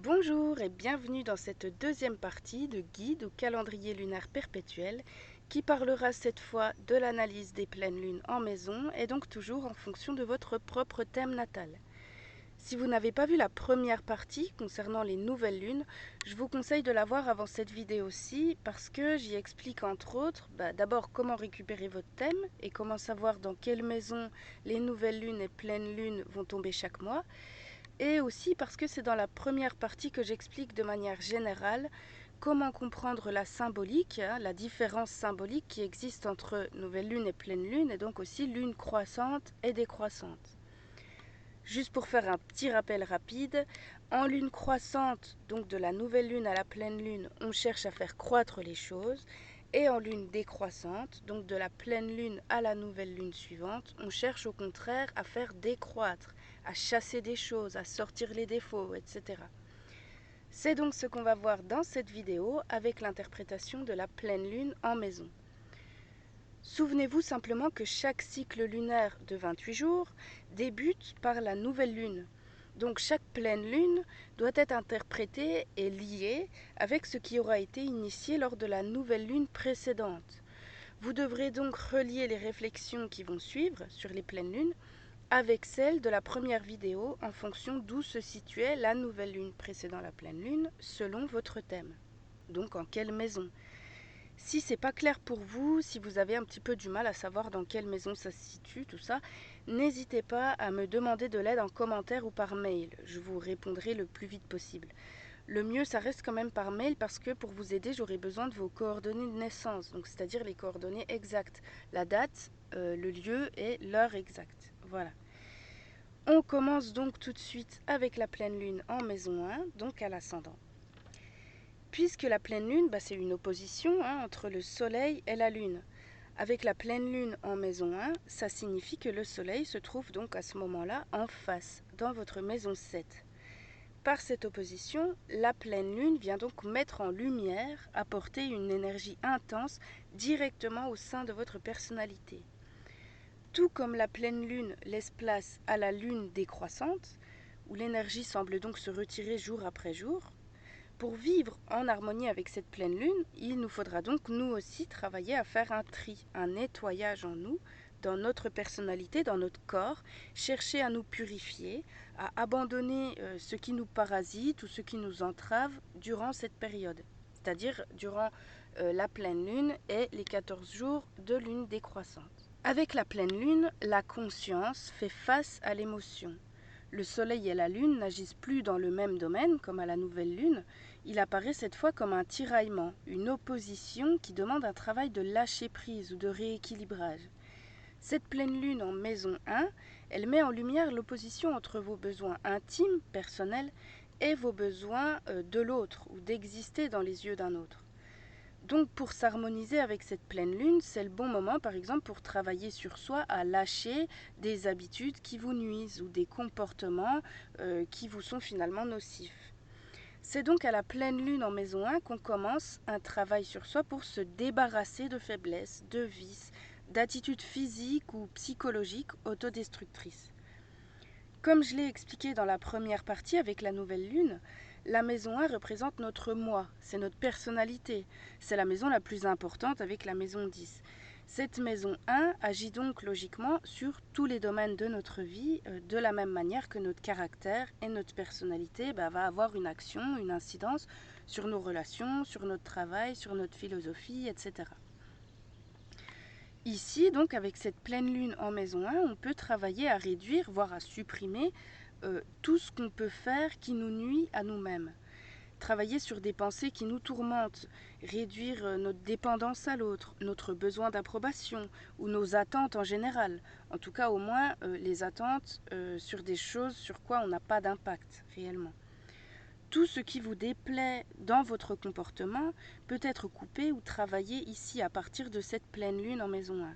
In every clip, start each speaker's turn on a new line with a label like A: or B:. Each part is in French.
A: Bonjour et bienvenue dans cette deuxième partie de guide au calendrier lunaire perpétuel qui parlera cette fois de l'analyse des pleines lunes en maison et donc toujours en fonction de votre propre thème natal. Si vous n'avez pas vu la première partie concernant les nouvelles lunes, je vous conseille de la voir avant cette vidéo-ci parce que j'y explique entre autres d'abord comment récupérer votre thème et comment savoir dans quelle maison les nouvelles lunes et pleines lunes vont tomber chaque mois. Et aussi parce que c'est dans la première partie que j'explique de manière générale comment comprendre la symbolique, la différence symbolique qui existe entre nouvelle lune et pleine lune, et donc aussi lune croissante et décroissante. Juste pour faire un petit rappel rapide, en lune croissante, donc de la nouvelle lune à la pleine lune, on cherche à faire croître les choses, et en lune décroissante, donc de la pleine lune à la nouvelle lune suivante, on cherche au contraire à faire décroître, à chasser des choses, à sortir les défauts, etc. C'est donc ce qu'on va voir dans cette vidéo avec l'interprétation de la pleine lune en maison. Souvenez-vous simplement que chaque cycle lunaire de 28 jours débute par la nouvelle lune. Donc chaque pleine lune doit être interprétée et liée avec ce qui aura été initié lors de la nouvelle lune précédente. Vous devrez donc relier les réflexions qui vont suivre sur les pleines lunes avec celles de la première vidéo en fonction d'où se situait la nouvelle lune précédant la pleine lune selon votre thème. Donc en quelle maison ? Si c'est pas clair pour vous, si vous avez un petit peu du mal à savoir dans quelle maison ça se situe, tout ça, n'hésitez pas à me demander de l'aide en commentaire ou par mail. Je vous répondrai le plus vite possible. Le mieux, ça reste quand même par mail parce que pour vous aider, j'aurai besoin de vos coordonnées de naissance, donc c'est-à-dire les coordonnées exactes, la date, le lieu et l'heure exacte. Voilà. On commence donc tout de suite avec la pleine lune en maison 1, donc à l'ascendant. Puisque la pleine lune, c'est une opposition entre le soleil et la lune. Avec la pleine lune en maison 1, ça signifie que le soleil se trouve donc à ce moment-là en face, dans votre maison 7. Par cette opposition, la pleine lune vient donc mettre en lumière, apporter une énergie intense directement au sein de votre personnalité. Tout comme la pleine lune laisse place à la lune décroissante, où l'énergie semble donc se retirer jour après jour, pour vivre en harmonie avec cette pleine lune, il nous faudra donc nous aussi travailler à faire un tri, un nettoyage en nous, dans notre personnalité, dans notre corps, chercher à nous purifier, à abandonner ce qui nous parasite ou ce qui nous entrave durant cette période, c'est-à-dire durant la pleine lune et les 14 jours de lune décroissante. Avec la pleine lune, la conscience fait face à l'émotion. Le soleil et la lune n'agissent plus dans le même domaine comme à la nouvelle lune, il apparaît cette fois comme un tiraillement, une opposition qui demande un travail de lâcher prise ou de rééquilibrage. Cette pleine lune en maison 1, elle met en lumière l'opposition entre vos besoins intimes, personnels, et vos besoins de l'autre ou d'exister dans les yeux d'un autre. Donc pour s'harmoniser avec cette pleine lune, c'est le bon moment par exemple pour travailler sur soi à lâcher des habitudes qui vous nuisent ou des comportements qui vous sont finalement nocifs. C'est donc à la pleine lune en maison 1 qu'on commence un travail sur soi pour se débarrasser de faiblesses, de vices, d'attitudes physiques ou psychologiques autodestructrices. Comme je l'ai expliqué dans la première partie avec la nouvelle lune, la maison 1 représente notre moi, c'est notre personnalité. C'est la maison la plus importante avec la maison 10. Cette maison 1 agit donc logiquement sur tous les domaines de notre vie, de la même manière que notre caractère et notre personnalité va avoir une action, une incidence sur nos relations, sur notre travail, sur notre philosophie, etc. Ici, donc, avec cette pleine lune en maison 1, on peut travailler à réduire, voire à supprimer tout ce qu'on peut faire qui nous nuit à nous-mêmes. Travailler sur des pensées qui nous tourmentent, réduire notre dépendance à l'autre, notre besoin d'approbation ou nos attentes en général. En tout cas, au moins, les attentes sur des choses sur quoi on n'a pas d'impact réellement. Tout ce qui vous déplaît dans votre comportement peut être coupé ou travaillé ici à partir de cette pleine lune en maison 1.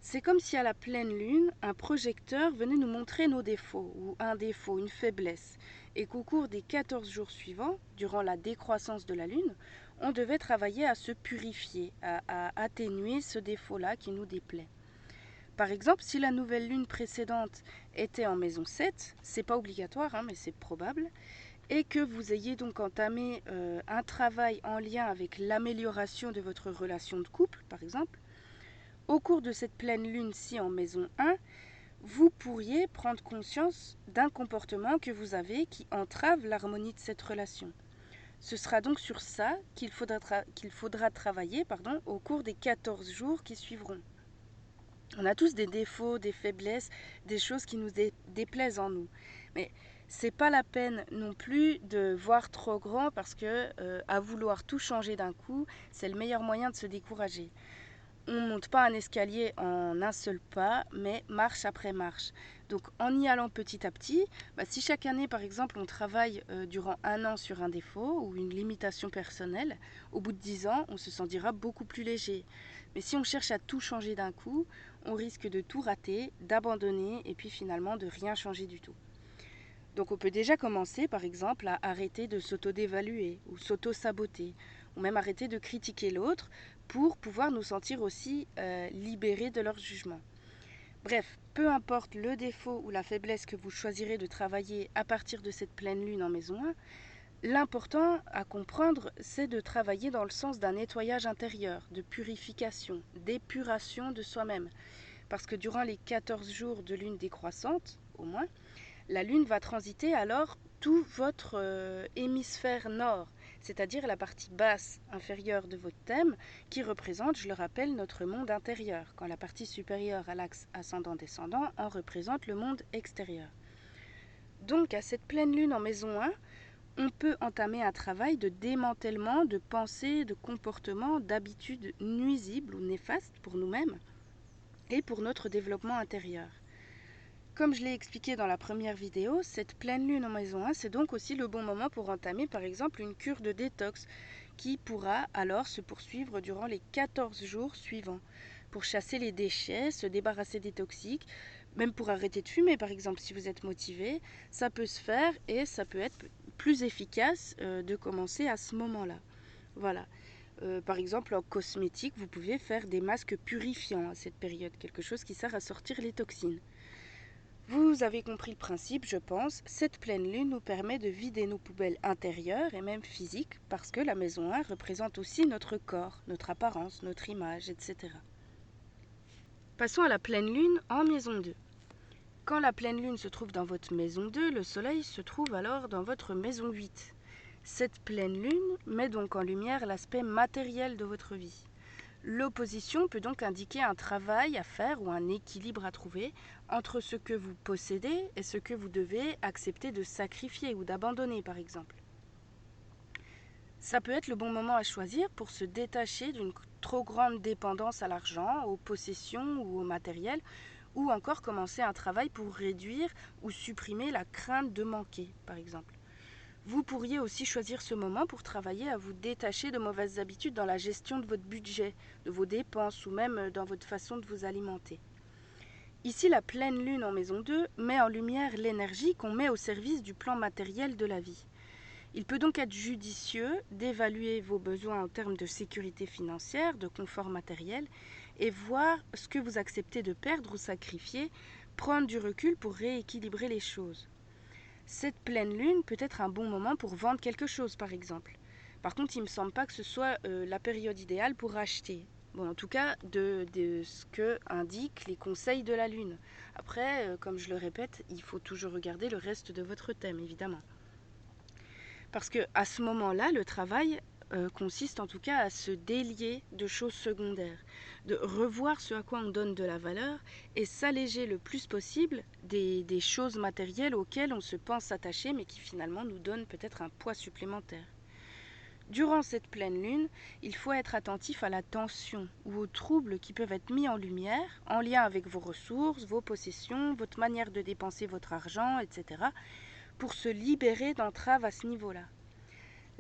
A: C'est comme si à la pleine lune, un projecteur venait nous montrer nos défauts, ou un défaut, une faiblesse, et qu'au cours des 14 jours suivants, durant la décroissance de la lune, on devait travailler à se purifier, à atténuer ce défaut-là qui nous déplaît. Par exemple, si la nouvelle lune précédente était en maison 7, c'est pas obligatoire, mais c'est probable, et que vous ayez donc entamé un travail en lien avec l'amélioration de votre relation de couple, par exemple, au cours de cette pleine lune-ci en maison 1, vous pourriez prendre conscience d'un comportement que vous avez qui entrave l'harmonie de cette relation. Ce sera donc sur ça qu'il faudra travailler au cours des 14 jours qui suivront. On a tous des défauts, des faiblesses, des choses qui nous déplaisent en nous. Mais c'est pas la peine non plus de voir trop grand parce que à vouloir tout changer d'un coup, c'est le meilleur moyen de se décourager. On ne monte pas un escalier en un seul pas, mais marche après marche. Donc en y allant petit à petit, si chaque année par exemple on travaille durant un an sur un défaut ou une limitation personnelle, au bout de 10 ans on se sentira beaucoup plus léger. Mais si on cherche à tout changer d'un coup, on risque de tout rater, d'abandonner et puis finalement de rien changer du tout. Donc on peut déjà commencer par exemple à arrêter de s'auto-dévaluer ou s'auto-saboter, ou même arrêter de critiquer l'autre pour pouvoir nous sentir aussi libérés de leur jugement. Bref, peu importe le défaut ou la faiblesse que vous choisirez de travailler à partir de cette pleine lune en maison 1, l'important à comprendre, c'est de travailler dans le sens d'un nettoyage intérieur, de purification, d'épuration de soi-même. Parce que durant les 14 jours de lune décroissante, au moins, la Lune va transiter alors tout votre hémisphère nord, c'est-à-dire la partie basse inférieure de votre thème, qui représente, je le rappelle, notre monde intérieur, quand la partie supérieure à l'axe ascendant-descendant en représente le monde extérieur. Donc à cette pleine lune en maison 1, on peut entamer un travail de démantèlement de pensées, de comportements, d'habitudes nuisibles ou néfastes pour nous-mêmes et pour notre développement intérieur. Comme je l'ai expliqué dans la première vidéo, cette pleine lune en maison 1, c'est donc aussi le bon moment pour entamer par exemple une cure de détox qui pourra alors se poursuivre durant les 14 jours suivants pour chasser les déchets, se débarrasser des toxiques, même pour arrêter de fumer par exemple si vous êtes motivé, ça peut se faire et ça peut être plus efficace de commencer à ce moment-là. Voilà. Par exemple en cosmétique, vous pouvez faire des masques purifiants à cette période, quelque chose qui sert à sortir les toxines. Vous avez compris le principe, je pense. Cette pleine lune nous permet de vider nos poubelles intérieures et même physiques parce que la maison 1 représente aussi notre corps, notre apparence, notre image, etc. Passons à la pleine lune en maison 2. Quand la pleine lune se trouve dans votre maison 2, le soleil se trouve alors dans votre maison 8. Cette pleine lune met donc en lumière l'aspect matériel de votre vie. L'opposition peut donc indiquer un travail à faire ou un équilibre à trouver entre ce que vous possédez et ce que vous devez accepter de sacrifier ou d'abandonner par exemple. Ça peut être le bon moment à choisir pour se détacher d'une trop grande dépendance à l'argent, aux possessions ou au matériel, ou encore commencer un travail pour réduire ou supprimer la crainte de manquer par exemple. Vous pourriez aussi choisir ce moment pour travailler à vous détacher de mauvaises habitudes dans la gestion de votre budget, de vos dépenses ou même dans votre façon de vous alimenter. Ici, la pleine lune en maison 2 met en lumière l'énergie qu'on met au service du plan matériel de la vie. Il peut donc être judicieux d'évaluer vos besoins en termes de sécurité financière, de confort matériel et voir ce que vous acceptez de perdre ou sacrifier, prendre du recul pour rééquilibrer les choses. Cette pleine lune peut être un bon moment pour vendre quelque chose, par exemple. Par contre, il ne me semble pas que ce soit la période idéale pour acheter. Bon, en tout cas, de ce que indiquent les conseils de la lune. Après, comme je le répète, il faut toujours regarder le reste de votre thème, évidemment. Parce que à ce moment-là, le travail consiste en tout cas à se délier de choses secondaires, de revoir ce à quoi on donne de la valeur et s'alléger le plus possible des choses matérielles auxquelles on se pense s'attacher mais qui finalement nous donnent peut-être un poids supplémentaire. Durant cette pleine lune, il faut être attentif à la tension ou aux troubles qui peuvent être mis en lumière en lien avec vos ressources, vos possessions, votre manière de dépenser votre argent, etc. pour se libérer d'entraves à ce niveau-là.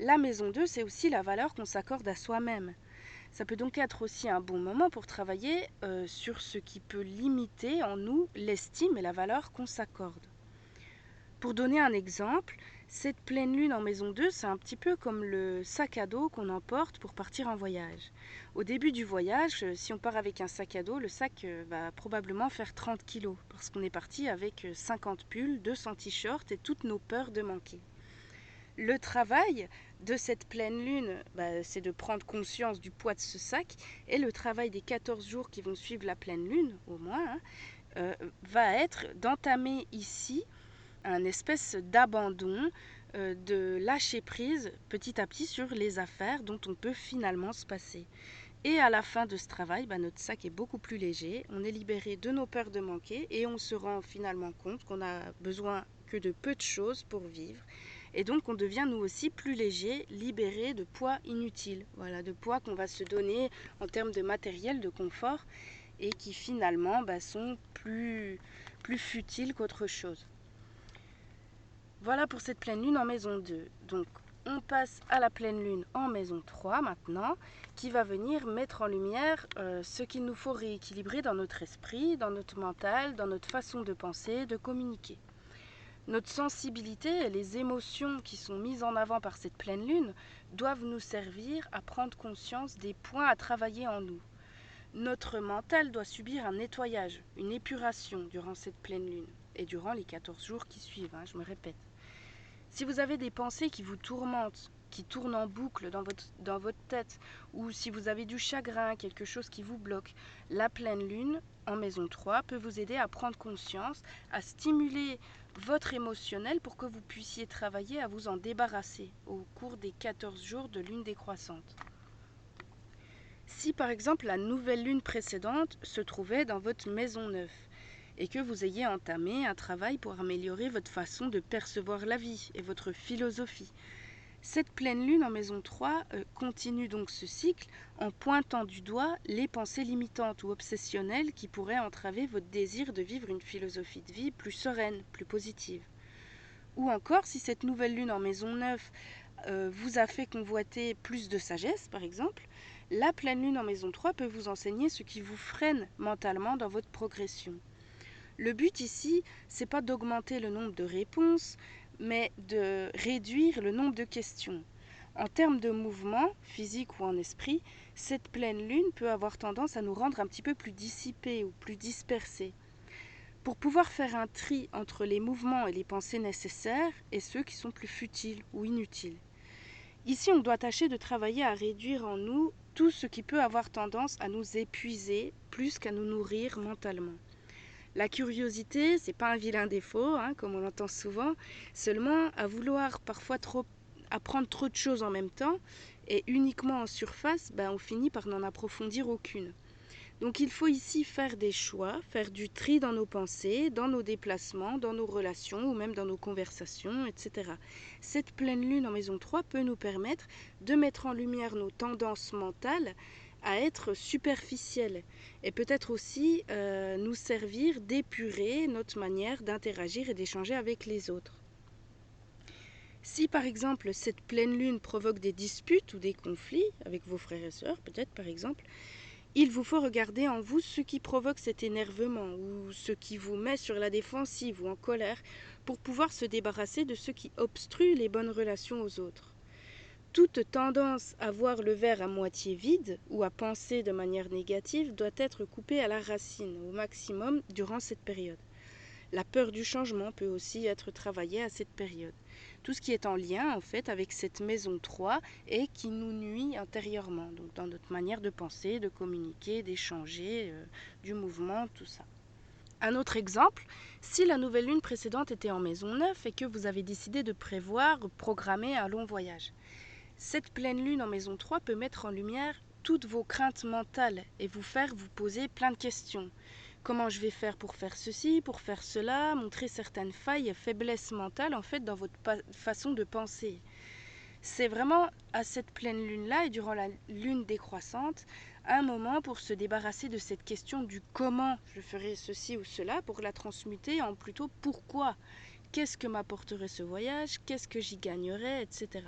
A: La maison 2, c'est aussi la valeur qu'on s'accorde à soi-même. Ça peut donc être aussi un bon moment pour travailler sur ce qui peut limiter en nous l'estime et la valeur qu'on s'accorde. Pour donner un exemple, cette pleine lune en maison 2, c'est un petit peu comme le sac à dos qu'on emporte pour partir en voyage. Au début du voyage, si on part avec un sac à dos, le sac va probablement faire 30 kilos parce qu'on est parti avec 50 pulls, 200 t-shirts et toutes nos peurs de manquer. Le travail de cette pleine lune, c'est de prendre conscience du poids de ce sac, et le travail des 14 jours qui vont suivre la pleine lune, au moins, va être d'entamer ici un espèce d'abandon, de lâcher prise petit à petit sur les affaires dont on peut finalement se passer. Et à la fin de ce travail, notre sac est beaucoup plus léger, on est libéré de nos peurs de manquer et on se rend finalement compte qu'on a besoin que de peu de choses pour vivre. Et donc on devient nous aussi plus léger, libéré de poids inutiles, voilà, de poids qu'on va se donner en termes de matériel, de confort, et qui finalement sont plus futiles qu'autre chose. Voilà pour cette pleine lune en maison 2. Donc on passe à la pleine lune en maison 3 maintenant, qui va venir mettre en lumière ce qu'il nous faut rééquilibrer dans notre esprit, dans notre mental, dans notre façon de penser, de communiquer. Notre sensibilité et les émotions qui sont mises en avant par cette pleine lune doivent nous servir à prendre conscience des points à travailler en nous. Notre mental doit subir un nettoyage, une épuration durant cette pleine lune et durant les 14 jours qui suivent, je me répète. Si vous avez des pensées qui vous tourmentent, qui tournent en boucle dans votre tête, ou si vous avez du chagrin, quelque chose qui vous bloque, la pleine lune en maison 3 peut vous aider à prendre conscience, à stimuler votre émotionnel pour que vous puissiez travailler à vous en débarrasser au cours des 14 jours de lune décroissante. Si par exemple la nouvelle lune précédente se trouvait dans votre maison 9 et que vous ayez entamé un travail pour améliorer votre façon de percevoir la vie et votre philosophie, cette pleine lune en maison 3 continue donc ce cycle en pointant du doigt les pensées limitantes ou obsessionnelles qui pourraient entraver votre désir de vivre une philosophie de vie plus sereine, plus positive. Ou encore, si cette nouvelle lune en maison 9 vous a fait convoiter plus de sagesse, par exemple, la pleine lune en maison 3 peut vous enseigner ce qui vous freine mentalement dans votre progression. Le but ici, c'est pas d'augmenter le nombre de réponses, mais de réduire le nombre de questions. En termes de mouvement, physique ou en esprit, cette pleine lune peut avoir tendance à nous rendre un petit peu plus dissipés ou plus dispersés. Pour pouvoir faire un tri entre les mouvements et les pensées nécessaires et ceux qui sont plus futiles ou inutiles. Ici, on doit tâcher de travailler à réduire en nous tout ce qui peut avoir tendance à nous épuiser plus qu'à nous nourrir mentalement. La curiosité, c'est pas un vilain défaut, comme on l'entend souvent, seulement à vouloir parfois apprendre trop de choses en même temps et uniquement en surface, on finit par n'en approfondir aucune. Donc il faut ici faire des choix, faire du tri dans nos pensées, dans nos déplacements, dans nos relations ou même dans nos conversations, etc. Cette pleine lune en maison 3 peut nous permettre de mettre en lumière nos tendances mentales à être superficielles et peut-être aussi nous servir d'épurer notre manière d'interagir et d'échanger avec les autres. Si par exemple cette pleine lune provoque des disputes ou des conflits avec vos frères et sœurs, peut-être par exemple, il vous faut regarder en vous ce qui provoque cet énervement ou ce qui vous met sur la défensive ou en colère pour pouvoir se débarrasser de ce qui obstrue les bonnes relations aux autres. Toute tendance à voir le verre à moitié vide ou à penser de manière négative doit être coupée à la racine au maximum durant cette période. La peur du changement peut aussi être travaillée à cette période. Tout ce qui est en lien en fait avec cette maison 3 et qui nous nuit intérieurement, donc dans notre manière de penser, de communiquer, d'échanger, du mouvement, tout ça. Un autre exemple, si la nouvelle lune précédente était en maison 9 et que vous avez décidé de prévoir, programmer un long voyage. Cette pleine lune en maison 3 peut mettre en lumière toutes vos craintes mentales et vous faire vous poser plein de questions. Comment je vais faire pour faire ceci, pour faire cela, montrer certaines failles et faiblesses mentales en fait dans votre façon de penser. C'est vraiment à cette pleine lune-là et durant la lune décroissante, un moment pour se débarrasser de cette question du comment je ferai ceci ou cela pour la transmuter en plutôt pourquoi. Qu'est-ce que m'apporterait ce voyage, qu'est-ce que j'y gagnerais, etc.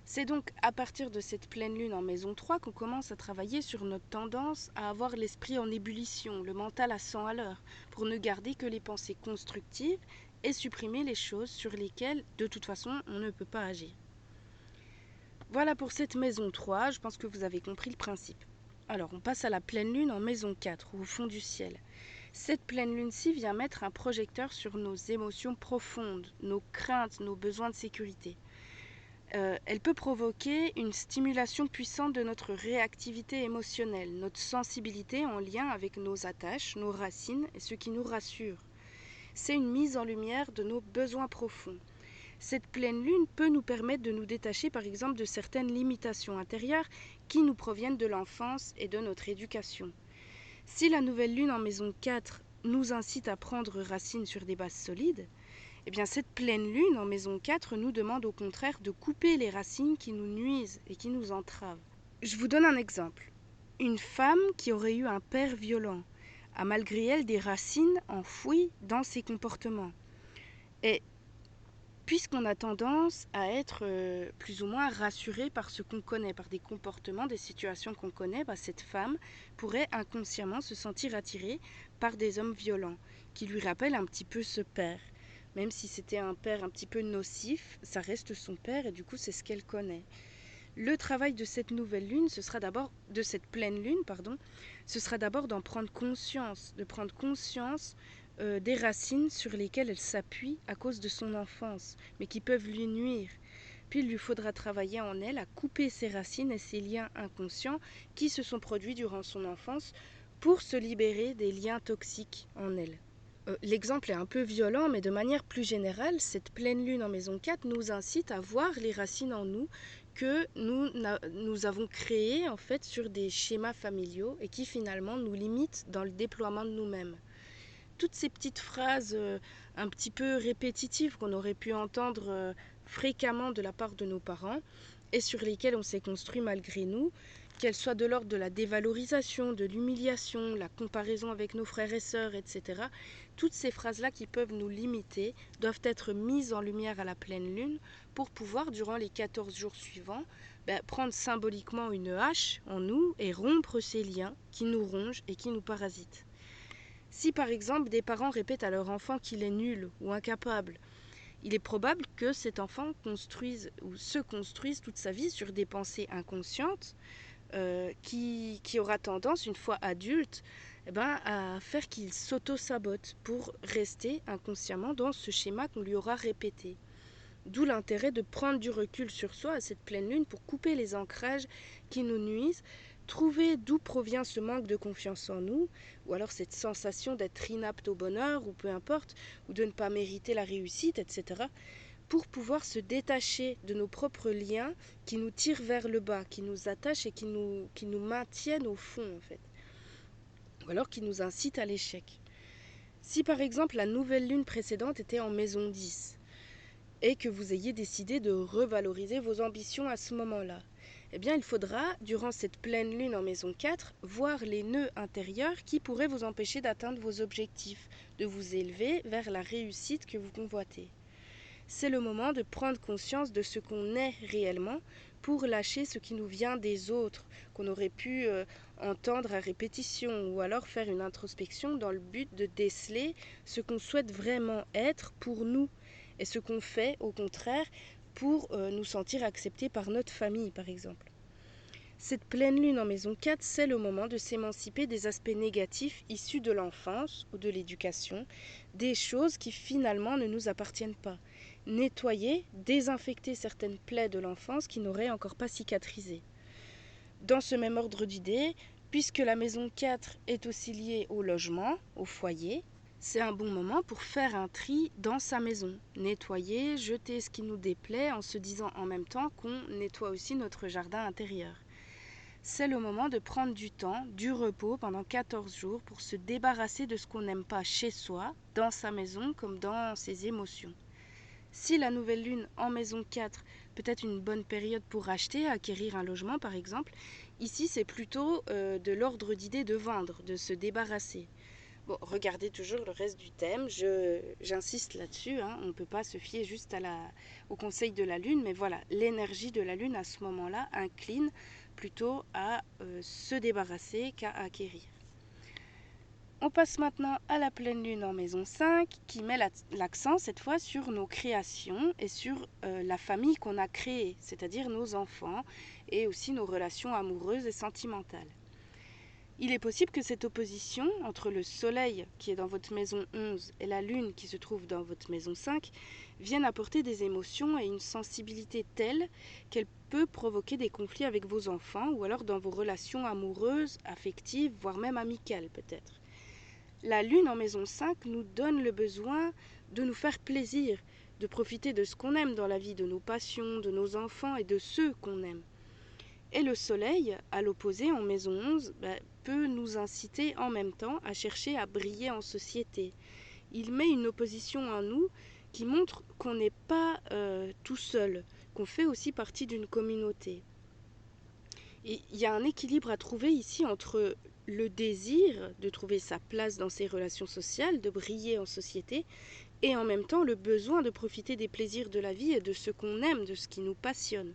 A: C'est donc à partir de cette pleine lune en maison 3 qu'on commence à travailler sur notre tendance à avoir l'esprit en ébullition, le mental à 100 à l'heure, pour ne garder que les pensées constructives et supprimer les choses sur lesquelles, de toute façon, on ne peut pas agir. Voilà pour cette maison 3, je pense que vous avez compris le principe. Alors, on passe à la pleine lune en maison 4, au fond du ciel. Cette pleine lune-ci vient mettre un projecteur sur nos émotions profondes, nos craintes, nos besoins de sécurité. Elle peut provoquer une stimulation puissante de notre réactivité émotionnelle, notre sensibilité en lien avec nos attaches, nos racines et ce qui nous rassure. C'est une mise en lumière de nos besoins profonds. Cette pleine lune peut nous permettre de nous détacher par exemple de certaines limitations intérieures qui nous proviennent de l'enfance et de notre éducation. Si la nouvelle lune en maison 4 nous incite à prendre racine sur des bases solides, eh bien cette pleine lune en maison 4 nous demande au contraire de couper les racines qui nous nuisent et qui nous entravent. Je vous donne un exemple. Une femme qui aurait eu un père violent a malgré elle des racines enfouies dans ses comportements. Et puisqu'on a tendance à être plus ou moins rassuré par ce qu'on connaît, par des comportements, des situations qu'on connaît, cette femme pourrait inconsciemment se sentir attirée par des hommes violents qui lui rappellent un petit peu ce père. Même si c'était un père un petit peu nocif, ça reste son père et du coup c'est ce qu'elle connaît. Le travail de cette nouvelle lune, de cette pleine lune, ce sera d'abord d'en prendre conscience, de prendre conscience des racines sur lesquelles elle s'appuie à cause de son enfance, mais qui peuvent lui nuire. Puis il lui faudra travailler en elle à couper ses racines et ses liens inconscients qui se sont produits durant son enfance pour se libérer des liens toxiques en elle. L'exemple est un peu violent, mais de manière plus générale, cette pleine lune en maison 4 nous incite à voir les racines en nous que nous avons créées en fait sur des schémas familiaux et qui finalement nous limitent dans le déploiement de nous-mêmes. Toutes ces petites phrases un petit peu répétitives qu'on aurait pu entendre fréquemment de la part de nos parents et sur lesquelles on s'est construit malgré nous, qu'elles soient de l'ordre de la dévalorisation, de l'humiliation, la comparaison avec nos frères et sœurs, etc. Toutes ces phrases-là qui peuvent nous limiter doivent être mises en lumière à la pleine lune pour pouvoir, durant les 14 jours suivants, prendre symboliquement une hache en nous et rompre ces liens qui nous rongent et qui nous parasitent. Si par exemple des parents répètent à leur enfant qu'il est nul ou incapable, il est probable que cet enfant se construise toute sa vie sur des pensées inconscientes qui aura tendance, une fois adulte, à faire qu'il s'auto-sabote pour rester inconsciemment dans ce schéma qu'on lui aura répété. D'où l'intérêt de prendre du recul sur soi à cette pleine lune pour couper les ancrages qui nous nuisent, trouver d'où provient ce manque de confiance en nous, ou alors cette sensation d'être inapte au bonheur, ou peu importe, ou de ne pas mériter la réussite, etc., pour pouvoir se détacher de nos propres liens qui nous tirent vers le bas, qui nous attachent et qui nous maintiennent au fond, en fait, ou alors qui nous incitent à l'échec. Si par exemple la nouvelle lune précédente était en maison 10, et que vous ayez décidé de revaloriser vos ambitions à ce moment-là, eh bien il faudra, durant cette pleine lune en maison 4, voir les nœuds intérieurs qui pourraient vous empêcher d'atteindre vos objectifs, de vous élever vers la réussite que vous convoitez. C'est le moment de prendre conscience de ce qu'on est réellement pour lâcher ce qui nous vient des autres, qu'on aurait pu entendre à répétition, ou alors faire une introspection dans le but de déceler ce qu'on souhaite vraiment être pour nous, et ce qu'on fait au contraire pour nous sentir acceptés par notre famille par exemple. Cette pleine lune en maison 4, c'est le moment de s'émanciper des aspects négatifs issus de l'enfance ou de l'éducation, des choses qui finalement ne nous appartiennent pas. Nettoyer, désinfecter certaines plaies de l'enfance qui n'auraient encore pas cicatrisé. Dans ce même ordre d'idées, puisque la maison 4 est aussi liée au logement, au foyer, c'est un bon moment pour faire un tri dans sa maison. Nettoyer, jeter ce qui nous déplaît en se disant en même temps qu'on nettoie aussi notre jardin intérieur. C'est le moment de prendre du temps, du repos pendant 14 jours pour se débarrasser de ce qu'on n'aime pas chez soi, dans sa maison comme dans ses émotions. Si la nouvelle lune en maison 4 peut être une bonne période pour acheter, acquérir un logement par exemple, ici c'est plutôt de l'ordre d'idée de vendre, de se débarrasser. Bon, regardez toujours le reste du thème, j'insiste là-dessus, on ne peut pas se fier juste au conseil de la lune, mais voilà, l'énergie de la lune à ce moment-là incline plutôt à se débarrasser qu'à acquérir. On passe maintenant à la pleine lune en maison 5 qui met l'accent cette fois sur nos créations et sur la famille qu'on a créée, c'est-à-dire nos enfants et aussi nos relations amoureuses et sentimentales. Il est possible que cette opposition entre le soleil qui est dans votre maison 11 et la lune qui se trouve dans votre maison 5 vienne apporter des émotions et une sensibilité telle qu'elle peut provoquer des conflits avec vos enfants ou alors dans vos relations amoureuses, affectives, voire même amicales peut-être. La lune en maison 5 nous donne le besoin de nous faire plaisir, de profiter de ce qu'on aime dans la vie, de nos passions, de nos enfants et de ceux qu'on aime. Et le soleil, à l'opposé, en maison 11, peut nous inciter en même temps à chercher à briller en société. Il met une opposition en nous qui montre qu'on n'est pas tout seul, qu'on fait aussi partie d'une communauté. Et il y a un équilibre à trouver ici entre le désir de trouver sa place dans ses relations sociales, de briller en société, et en même temps le besoin de profiter des plaisirs de la vie et de ce qu'on aime, de ce qui nous passionne.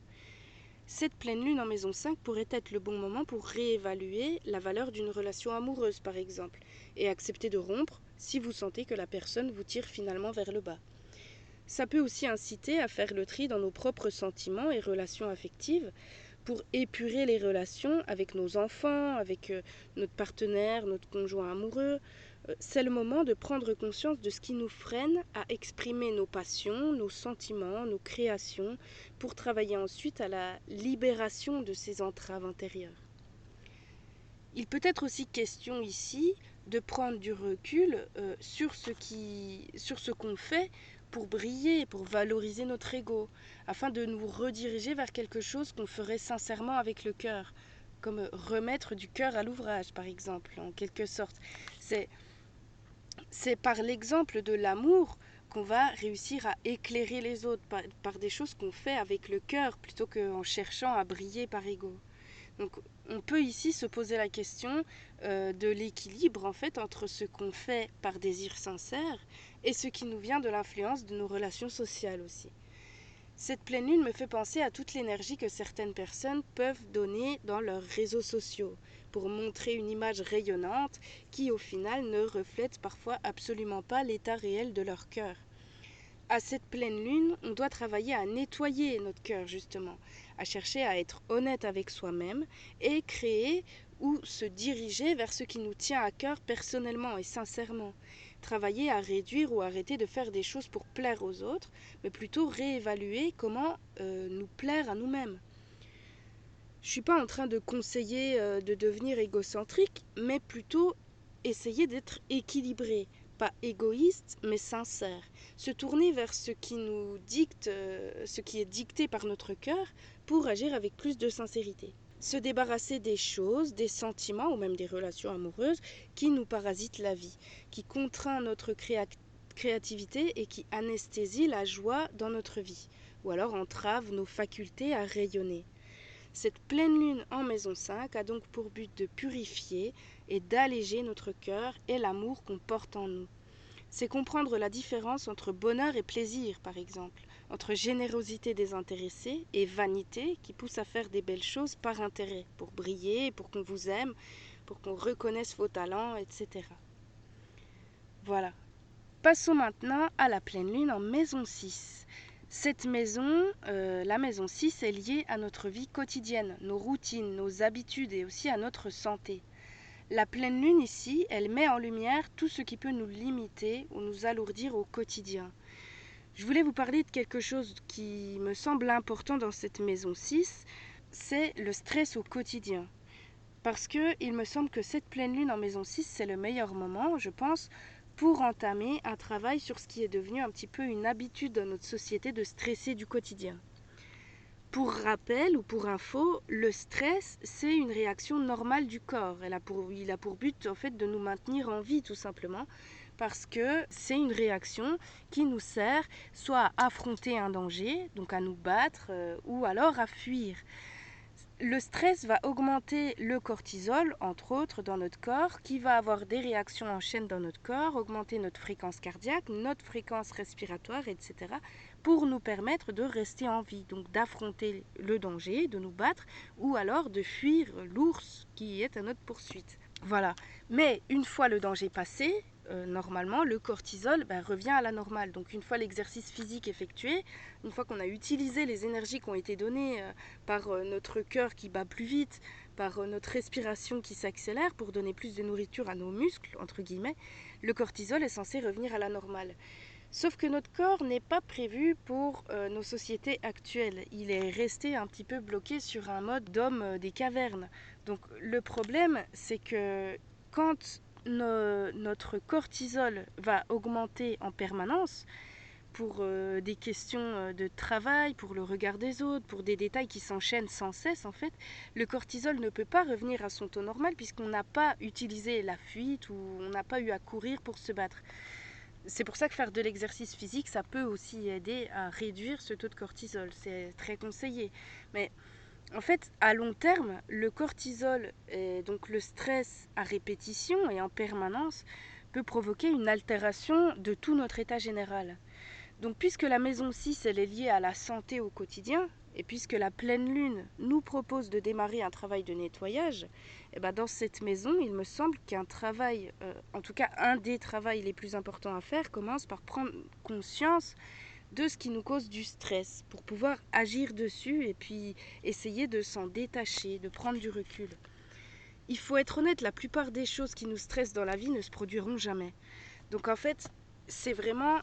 A: Cette pleine lune en maison 5 pourrait être le bon moment pour réévaluer la valeur d'une relation amoureuse par exemple, et accepter de rompre si vous sentez que la personne vous tire finalement vers le bas. Ça peut aussi inciter à faire le tri dans nos propres sentiments et relations affectives pour épurer les relations avec nos enfants, avec notre partenaire, notre conjoint amoureux. C'est le moment de prendre conscience de ce qui nous freine à exprimer nos passions, nos sentiments, nos créations, pour travailler ensuite à la libération de ces entraves intérieures. Il peut être aussi question ici de prendre du recul sur ce qu'on fait pour briller, pour valoriser notre ego, afin de nous rediriger vers quelque chose qu'on ferait sincèrement avec le cœur, comme remettre du cœur à l'ouvrage par exemple, en quelque sorte. C'est par l'exemple de l'amour qu'on va réussir à éclairer les autres, par des choses qu'on fait avec le cœur plutôt qu'en cherchant à briller par ego. Donc on peut ici se poser la question de l'équilibre en fait entre ce qu'on fait par désir sincère et ce qui nous vient de l'influence de nos relations sociales aussi. Cette pleine lune me fait penser à toute l'énergie que certaines personnes peuvent donner dans leurs réseaux sociaux pour montrer une image rayonnante qui au final ne reflète parfois absolument pas l'état réel de leur cœur. À cette pleine lune, on doit travailler à nettoyer notre cœur justement, à chercher à être honnête avec soi-même et créer ou se diriger vers ce qui nous tient à cœur personnellement et sincèrement. Travailler à réduire ou arrêter de faire des choses pour plaire aux autres, mais plutôt réévaluer comment nous plaire à nous-mêmes. Je ne suis pas en train de conseiller de devenir égocentrique, mais plutôt essayer d'être équilibré, pas égoïste, mais sincère. Se tourner vers ce qui nous dicte, ce qui est dicté par notre cœur, pour agir avec plus de sincérité. Se débarrasser des choses, des sentiments ou même des relations amoureuses qui nous parasitent la vie, qui contraint notre créativité et qui anesthésie la joie dans notre vie, ou alors entrave nos facultés à rayonner. Cette pleine lune en maison 5 a donc pour but de purifier et d'alléger notre cœur et l'amour qu'on porte en nous. C'est comprendre la différence entre bonheur et plaisir, par exemple, entre générosité désintéressée et vanité qui pousse à faire des belles choses par intérêt, pour briller, pour qu'on vous aime, pour qu'on reconnaisse vos talents, etc. Voilà. Passons maintenant à la pleine lune en maison 6. Cette maison, la maison 6, est liée à notre vie quotidienne, nos routines, nos habitudes et aussi à notre santé. La pleine lune ici, elle met en lumière tout ce qui peut nous limiter ou nous alourdir au quotidien. Je voulais vous parler de quelque chose qui me semble important dans cette maison 6, c'est le stress au quotidien. Parce qu'il me semble que cette pleine lune en maison 6, c'est le meilleur moment, je pense, pour entamer un travail sur ce qui est devenu un petit peu une habitude dans notre société de stresser du quotidien. Pour rappel ou pour info, le stress, c'est une réaction normale du corps. Il a pour but en fait de nous maintenir en vie tout simplement, parce que c'est une réaction qui nous sert soit à affronter un danger, donc à nous battre, ou alors à fuir. Le stress va augmenter le cortisol, entre autres, dans notre corps, qui va avoir des réactions en chaîne dans notre corps, augmenter notre fréquence cardiaque, notre fréquence respiratoire, etc., pour nous permettre de rester en vie, donc d'affronter le danger, de nous battre, ou alors de fuir l'ours qui est à notre poursuite. Voilà. Mais une fois le danger passé, normalement, le cortisol revient à la normale. Donc une fois l'exercice physique effectué, une fois qu'on a utilisé les énergies qui ont été données par notre cœur qui bat plus vite, par notre respiration qui s'accélère pour donner plus de nourriture à nos muscles, entre guillemets, le cortisol est censé revenir à la normale. Sauf que notre corps n'est pas prévu pour nos sociétés actuelles. Il est resté un petit peu bloqué sur un mode d'homme des cavernes. Donc le problème, c'est que quand notre cortisol va augmenter en permanence, pour des questions de travail, pour le regard des autres, pour des détails qui s'enchaînent sans cesse en fait, le cortisol ne peut pas revenir à son taux normal puisqu'on n'a pas utilisé la fuite ou on n'a pas eu à courir pour se battre. C'est pour ça que faire de l'exercice physique, ça peut aussi aider à réduire ce taux de cortisol. C'est très conseillé. Mais en fait, à long terme, le cortisol, et donc le stress à répétition et en permanence, peut provoquer une altération de tout notre état général. Donc puisque la maison 6 elle est liée à la santé au quotidien, et puisque la pleine lune nous propose de démarrer un travail de nettoyage, et ben dans cette maison, il me semble qu'un travail, en tout cas un des travaux les plus importants à faire, commence par prendre conscience de ce qui nous cause du stress, pour pouvoir agir dessus et puis essayer de s'en détacher, de prendre du recul. Il faut être honnête, la plupart des choses qui nous stressent dans la vie ne se produiront jamais. Donc en fait, c'est vraiment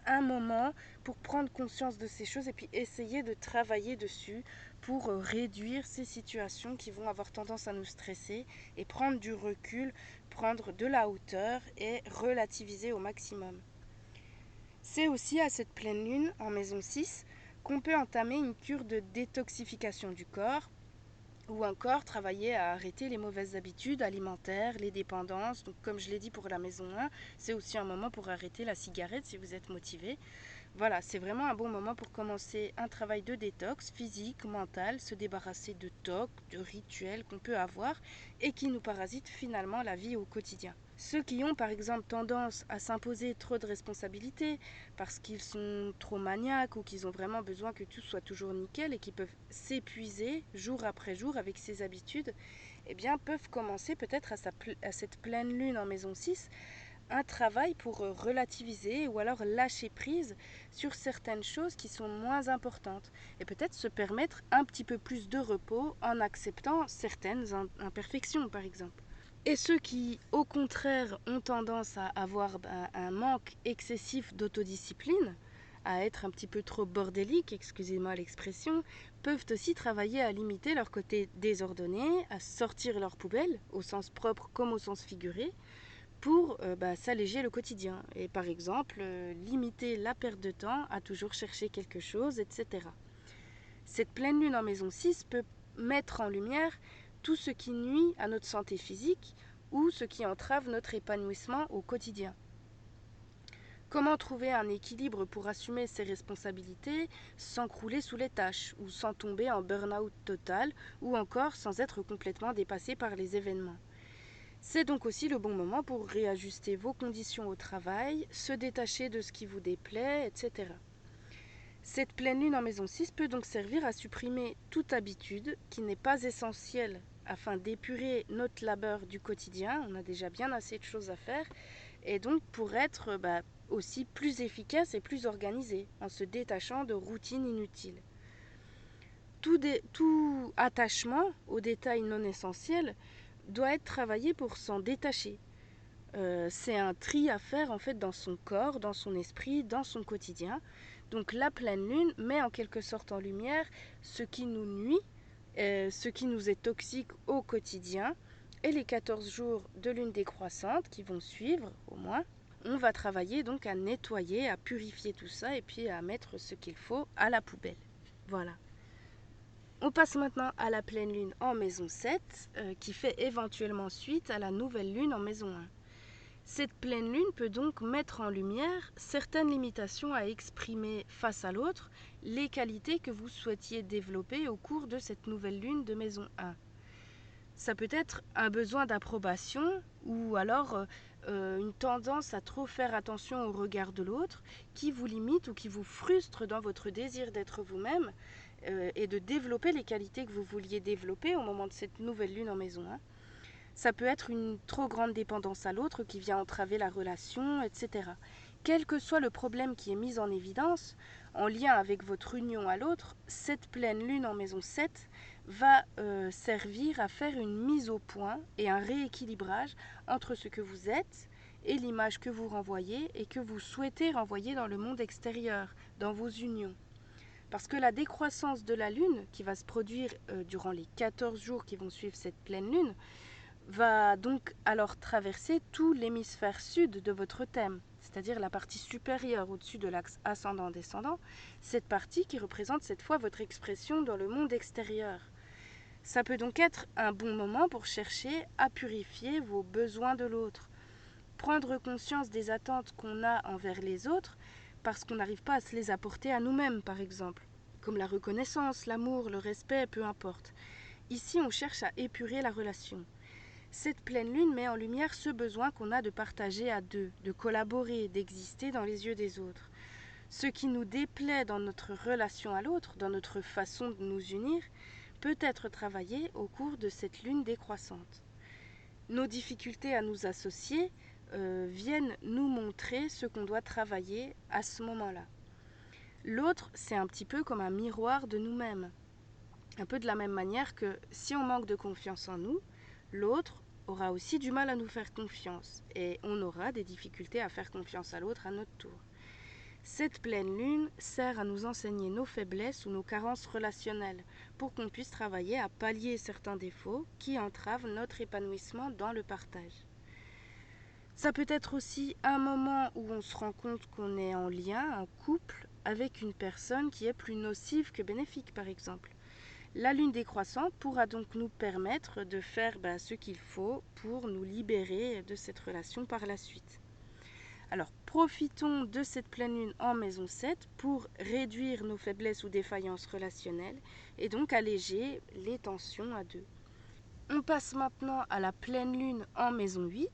A: un moment pour prendre conscience de ces choses et puis essayer de travailler dessus pour réduire ces situations qui vont avoir tendance à nous stresser et prendre du recul, prendre de la hauteur et relativiser au maximum. C'est aussi à cette pleine lune, en maison 6, qu'on peut entamer une cure de détoxification du corps ou encore travailler à arrêter les mauvaises habitudes alimentaires, les dépendances. Donc comme je l'ai dit pour la maison 1, c'est aussi un moment pour arrêter la cigarette si vous êtes motivé. Voilà, c'est vraiment un bon moment pour commencer un travail de détox physique, mental, se débarrasser de tocs, de rituels qu'on peut avoir et qui nous parasitent finalement la vie au quotidien. Ceux qui ont par exemple tendance à s'imposer trop de responsabilités parce qu'ils sont trop maniaques ou qu'ils ont vraiment besoin que tout soit toujours nickel et qui peuvent s'épuiser jour après jour avec ces habitudes, eh bien peuvent commencer peut-être à cette pleine lune en maison 6 un travail pour relativiser ou alors lâcher prise sur certaines choses qui sont moins importantes et peut-être se permettre un petit peu plus de repos en acceptant certaines imperfections par exemple. Et ceux qui, au contraire, ont tendance à avoir un manque excessif d'autodiscipline, à être un petit peu trop bordéliques, excusez-moi l'expression, peuvent aussi travailler à limiter leur côté désordonné, à sortir leur poubelle, au sens propre comme au sens figuré, pour s'alléger le quotidien. Et par exemple, limiter la perte de temps à toujours chercher quelque chose, etc. Cette pleine lune en maison 6 peut mettre en lumière tout ce qui nuit à notre santé physique ou ce qui entrave notre épanouissement au quotidien. Comment trouver un équilibre pour assumer ses responsabilités sans crouler sous les tâches ou sans tomber en burn-out total ou encore sans être complètement dépassé par les événements. C'est donc aussi le bon moment pour réajuster vos conditions au travail, se détacher de ce qui vous déplaît, etc. Cette pleine lune en maison 6 peut donc servir à supprimer toute habitude qui n'est pas essentielle afin d'épurer notre labeur du quotidien. On a déjà bien assez de choses à faire et donc pour être aussi plus efficace et plus organisé en se détachant de routines inutiles. Tout attachement aux détails non essentiels doit être travaillé pour s'en détacher. C'est un tri à faire en fait dans son corps, dans son esprit, dans son quotidien. Donc la pleine lune met en quelque sorte en lumière ce qui nous nuit, ce qui nous est toxique au quotidien. Et les 14 jours de lune décroissante qui vont suivre au moins, on va travailler donc à nettoyer, à purifier tout ça et puis à mettre ce qu'il faut à la poubelle. Voilà. On passe maintenant à la pleine lune en maison 7 qui fait éventuellement suite à la nouvelle lune en maison 1. Cette pleine lune peut donc mettre en lumière certaines limitations à exprimer face à l'autre, les qualités que vous souhaitiez développer au cours de cette nouvelle lune de maison 1. Ça peut être un besoin d'approbation ou alors une tendance à trop faire attention au regard de l'autre qui vous limite ou qui vous frustre dans votre désir d'être vous-même et de développer les qualités que vous vouliez développer au moment de cette nouvelle lune en maison 1. Ça peut être une trop grande dépendance à l'autre qui vient entraver la relation, etc. Quel que soit le problème qui est mis en évidence, en lien avec votre union à l'autre, cette pleine lune en maison 7 va servir à faire une mise au point et un rééquilibrage entre ce que vous êtes et l'image que vous renvoyez et que vous souhaitez renvoyer dans le monde extérieur, dans vos unions. Parce que la décroissance de la lune, qui va se produire durant les 14 jours qui vont suivre cette pleine lune, va donc alors traverser tout l'hémisphère sud de votre thème, c'est-à-dire la partie supérieure au-dessus de l'axe ascendant-descendant, cette partie qui représente cette fois votre expression dans le monde extérieur. Ça peut donc être un bon moment pour chercher à purifier vos besoins de l'autre, prendre conscience des attentes qu'on a envers les autres parce qu'on n'arrive pas à se les apporter à nous-mêmes, par exemple, comme la reconnaissance, l'amour, le respect, peu importe. Ici, on cherche à épurer la relation. Cette pleine lune met en lumière ce besoin qu'on a de partager à deux, de collaborer, d'exister dans les yeux des autres. Ce qui nous déplaît dans notre relation à l'autre, dans notre façon de nous unir, peut être travaillé au cours de cette lune décroissante. Nos difficultés à nous associer viennent nous montrer ce qu'on doit travailler à ce moment-là. L'autre, c'est un petit peu comme un miroir de nous-mêmes. Un peu de la même manière que si on manque de confiance en nous, l'autre aura aussi du mal à nous faire confiance et on aura des difficultés à faire confiance à l'autre à notre tour. Cette pleine lune sert à nous enseigner nos faiblesses ou nos carences relationnelles pour qu'on puisse travailler à pallier certains défauts qui entravent notre épanouissement dans le partage. Ça peut être aussi un moment où on se rend compte qu'on est en lien, en couple, avec une personne qui est plus nocive que bénéfique, par exemple. La lune décroissante pourra donc nous permettre de faire ce qu'il faut pour nous libérer de cette relation par la suite. Alors profitons de cette pleine lune en maison 7 pour réduire nos faiblesses ou défaillances relationnelles et donc alléger les tensions à deux. On passe maintenant à la pleine lune en maison 8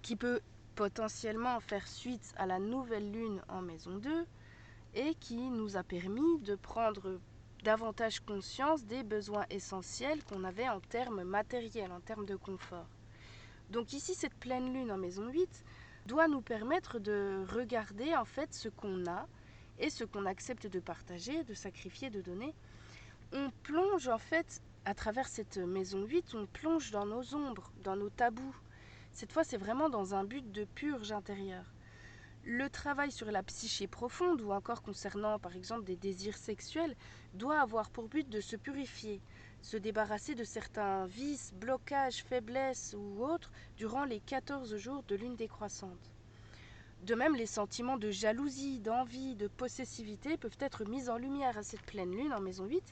A: qui peut potentiellement faire suite à la nouvelle lune en maison 2 et qui nous a permis de prendre davantage conscience des besoins essentiels qu'on avait en termes matériels, en termes de confort. Donc ici, cette pleine lune en maison 8 doit nous permettre de regarder en fait ce qu'on a et ce qu'on accepte de partager, de sacrifier, de donner. On plonge en fait, à travers cette maison 8, on plonge dans nos ombres, dans nos tabous. Cette fois, c'est vraiment dans un but de purge intérieure. Le travail sur la psyché profonde ou encore concernant par exemple des désirs sexuels doit avoir pour but de se purifier, se débarrasser de certains vices, blocages, faiblesses ou autres durant les 14 jours de lune décroissante. De même, les sentiments de jalousie, d'envie, de possessivité peuvent être mis en lumière à cette pleine lune en maison 8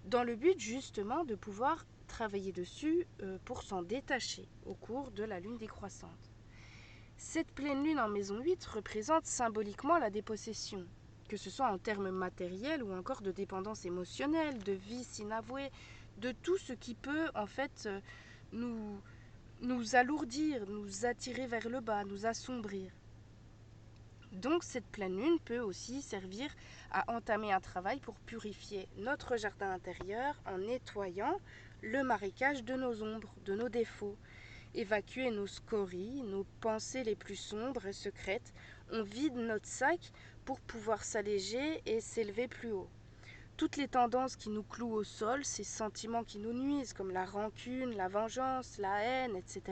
A: dans le but justement de pouvoir travailler dessus pour s'en détacher au cours de la lune décroissante. Cette pleine lune en maison 8 représente symboliquement la dépossession, que ce soit en termes matériels ou encore de dépendance émotionnelle, de vices inavoués, de tout ce qui peut en fait nous alourdir, nous attirer vers le bas, nous assombrir. Donc cette pleine lune peut aussi servir à entamer un travail pour purifier notre jardin intérieur en nettoyant le marécage de nos ombres, de nos défauts. Évacuer nos scories, nos pensées les plus sombres et secrètes. On vide notre sac pour pouvoir s'alléger et s'élever plus haut. Toutes les tendances qui nous clouent au sol, ces sentiments qui nous nuisent comme la rancune, la vengeance, la haine, etc.,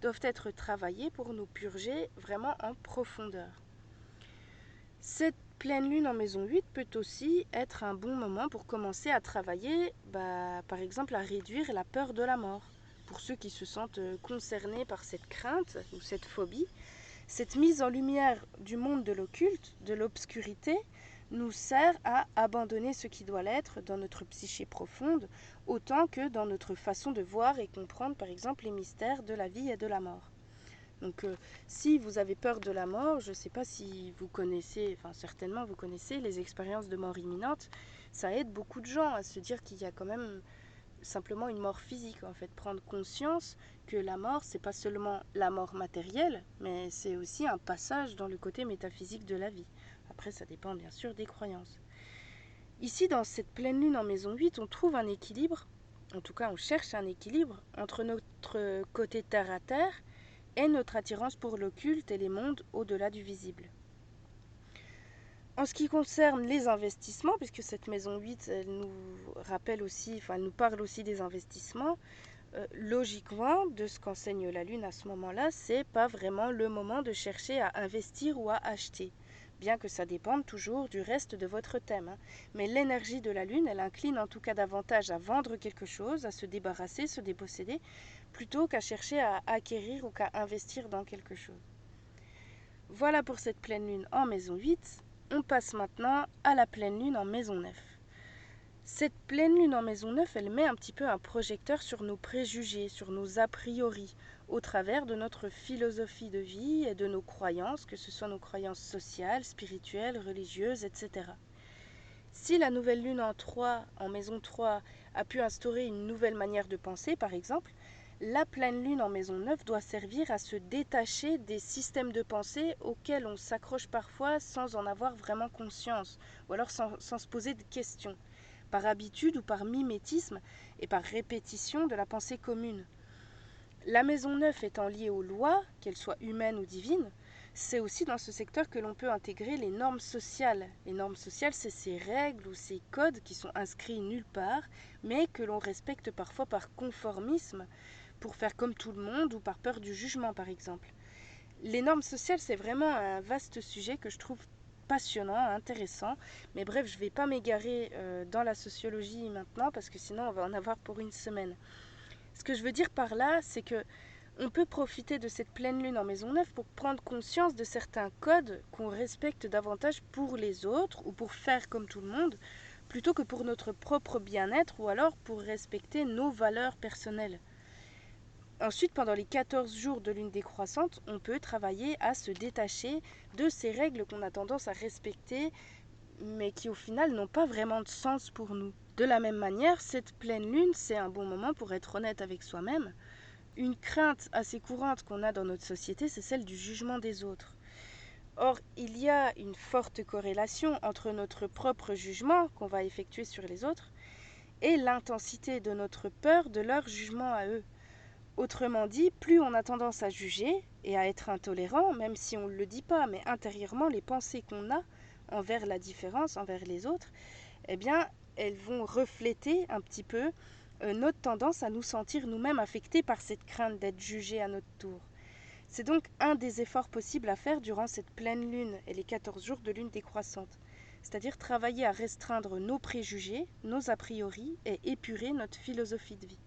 A: doivent être travaillés pour nous purger vraiment en profondeur. Cette pleine lune en maison 8 peut aussi être un bon moment pour commencer à travailler, par exemple à réduire la peur de la mort. Pour ceux qui se sentent concernés par cette crainte ou cette phobie, cette mise en lumière du monde de l'occulte, de l'obscurité, nous sert à abandonner ce qui doit l'être dans notre psyché profonde, autant que dans notre façon de voir et comprendre par exemple les mystères de la vie et de la mort. Donc si vous avez peur de la mort, je ne sais pas si vous connaissez, enfin certainement vous connaissez les expériences de mort imminente, ça aide beaucoup de gens à se dire qu'il y a quand même simplement une mort physique, en fait, prendre conscience que la mort, c'est pas seulement la mort matérielle, mais c'est aussi un passage dans le côté métaphysique de la vie. Après, ça dépend bien sûr des croyances. Ici, dans cette pleine lune en maison 8, on trouve un équilibre, en tout cas on cherche un équilibre entre notre côté terre à terre et notre attirance pour l'occulte et les mondes au-delà du visible. En ce qui concerne les investissements, puisque cette maison 8, elle nous rappelle aussi, enfin, elle nous parle aussi des investissements, logiquement, de ce qu'enseigne la Lune à ce moment-là, c'est pas vraiment le moment de chercher à investir ou à acheter, bien que ça dépende toujours du reste de votre thème, hein. Mais l'énergie de la Lune, elle incline en tout cas davantage à vendre quelque chose, à se débarrasser, se déposséder, plutôt qu'à chercher à acquérir ou qu'à investir dans quelque chose. Voilà pour cette pleine Lune en maison 8. On passe maintenant à la pleine Lune en maison 9. Cette pleine lune en maison 9, elle met un petit peu un projecteur sur nos préjugés, sur nos a priori, au travers de notre philosophie de vie et de nos croyances, que ce soit nos croyances sociales, spirituelles, religieuses, etc. Si la nouvelle lune en 3, en maison 3, a pu instaurer une nouvelle manière de penser, par exemple, la pleine lune en maison 9 doit servir à se détacher des systèmes de pensée auxquels on s'accroche parfois sans en avoir vraiment conscience, ou alors sans se poser de questions, par habitude ou par mimétisme et par répétition de la pensée commune. La maison 9 étant liée aux lois, qu'elles soient humaines ou divines, c'est aussi dans ce secteur que l'on peut intégrer les normes sociales. Les normes sociales, c'est ces règles ou ces codes qui sont inscrits nulle part, mais que l'on respecte parfois par conformisme, pour faire comme tout le monde ou par peur du jugement, par exemple. Les normes sociales, c'est vraiment un vaste sujet que je trouve passionnant, intéressant. Mais bref, je ne vais pas m'égarer dans la sociologie maintenant parce que sinon on va en avoir pour une semaine. Ce que je veux dire par là, c'est que on peut profiter de cette pleine lune en maison 9 pour prendre conscience de certains codes qu'on respecte davantage pour les autres ou pour faire comme tout le monde, plutôt que pour notre propre bien-être ou alors pour respecter nos valeurs personnelles. Ensuite, pendant les 14 jours de lune décroissante, on peut travailler à se détacher de ces règles qu'on a tendance à respecter, mais qui au final n'ont pas vraiment de sens pour nous. De la même manière, cette pleine lune, c'est un bon moment pour être honnête avec soi-même. Une crainte assez courante qu'on a dans notre société, c'est celle du jugement des autres. Or, il y a une forte corrélation entre notre propre jugement qu'on va effectuer sur les autres et l'intensité de notre peur de leur jugement à eux. Autrement dit, plus on a tendance à juger et à être intolérant, même si on ne le dit pas, mais intérieurement, les pensées qu'on a envers la différence, envers les autres, eh bien, elles vont refléter un petit peu notre tendance à nous sentir nous-mêmes affectés par cette crainte d'être jugés à notre tour. C'est donc un des efforts possibles à faire durant cette pleine lune et les 14 jours de lune décroissante, c'est-à-dire travailler à restreindre nos préjugés, nos a priori et épurer notre philosophie de vie.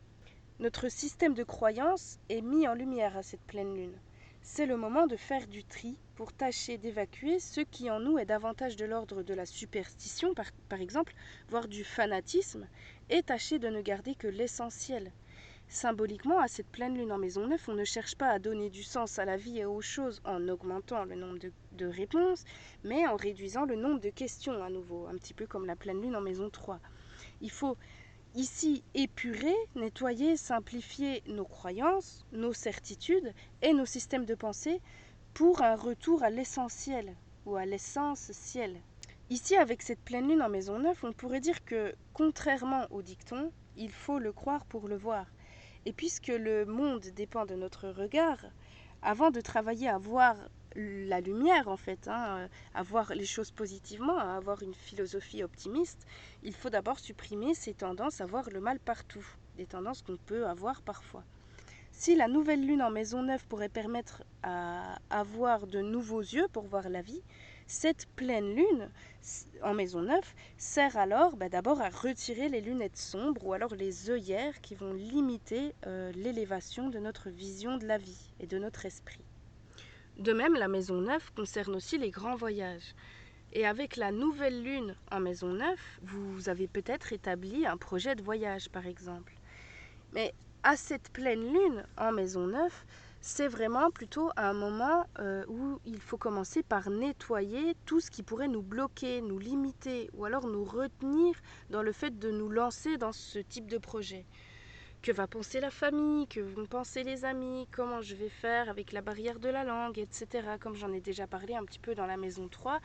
A: Notre système de croyance est mis en lumière à cette pleine lune. C'est le moment de faire du tri pour tâcher d'évacuer ce qui en nous est davantage de l'ordre de la superstition, par exemple, voire du fanatisme, et tâcher de ne garder que l'essentiel. Symboliquement, à cette pleine lune en maison 9, on ne cherche pas à donner du sens à la vie et aux choses en augmentant le nombre de réponses, mais en réduisant le nombre de questions à nouveau, un petit peu comme la pleine lune en maison 3. Il faut ici épurer, nettoyer, simplifier nos croyances, nos certitudes et nos systèmes de pensée pour un retour à l'essentiel ou à l'essence ciel. Ici, avec cette pleine lune en maison 9, on pourrait dire que, contrairement au dicton, il faut le croire pour le voir. Et puisque le monde dépend de notre regard, avant de travailler à voir la lumière en fait, à voir les choses positivement, à avoir une philosophie optimiste, il faut d'abord supprimer ces tendances à voir le mal partout, des tendances qu'on peut avoir parfois. Si la nouvelle lune en maison 9 pourrait permettre à avoir de nouveaux yeux pour voir la vie, cette pleine lune en maison 9 sert alors d'abord à retirer les lunettes sombres ou alors les œillères qui vont limiter l'élévation de notre vision de la vie et de notre esprit. De même, la maison 9 concerne aussi les grands voyages. Et avec la nouvelle lune en maison 9, vous avez peut-être établi un projet de voyage par exemple. Mais à cette pleine lune en maison 9, c'est vraiment plutôt un moment où il faut commencer par nettoyer tout ce qui pourrait nous bloquer, nous limiter ou alors nous retenir dans le fait de nous lancer dans ce type de projet. Que va penser la famille, que vont penser les amis, comment je vais faire avec la barrière de la langue, etc. Comme j'en ai déjà parlé un petit peu dans la maison 3,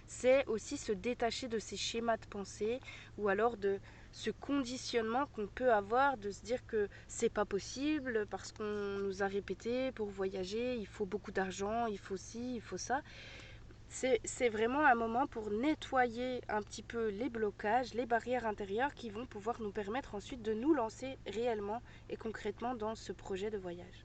A: c'est aussi se détacher de ces schémas de pensée ou alors de ce conditionnement qu'on peut avoir de se dire que c'est pas possible parce qu'on nous a répété pour voyager, il faut beaucoup d'argent, il faut ci, il faut ça. C'est vraiment un moment pour nettoyer un petit peu les blocages, les barrières intérieures qui vont pouvoir nous permettre ensuite de nous lancer réellement et concrètement dans ce projet de voyage.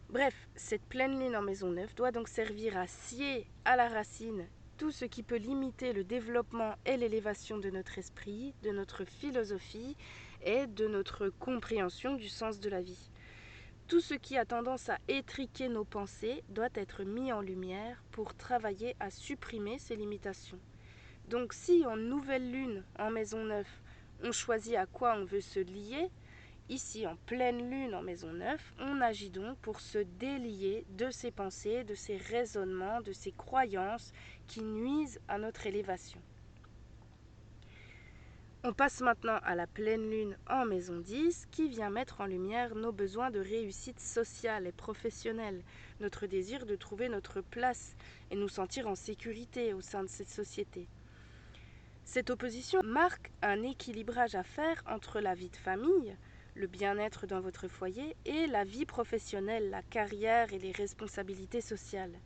A: Bref, cette pleine lune en maison 9 doit donc servir à scier à la racine tout ce qui peut limiter le développement et l'élévation de notre esprit, de notre philosophie et de notre compréhension du sens de la vie. Tout ce qui a tendance à étriquer nos pensées doit être mis en lumière pour travailler à supprimer ces limitations. Donc si en nouvelle lune, en maison 9, on choisit à quoi on veut se lier, ici en pleine lune en maison 9, on agit donc pour se délier de ces pensées, de ces raisonnements, de ces croyances qui nuisent à notre élévation. On passe maintenant à la pleine lune en maison 10 qui vient mettre en lumière nos besoins de réussite sociale et professionnelle, notre désir de trouver notre place et nous sentir en sécurité au sein de cette société. Cette opposition marque un équilibrage à faire entre la vie de famille, le bien-être dans votre foyer et la vie professionnelle, la carrière et les responsabilités sociales.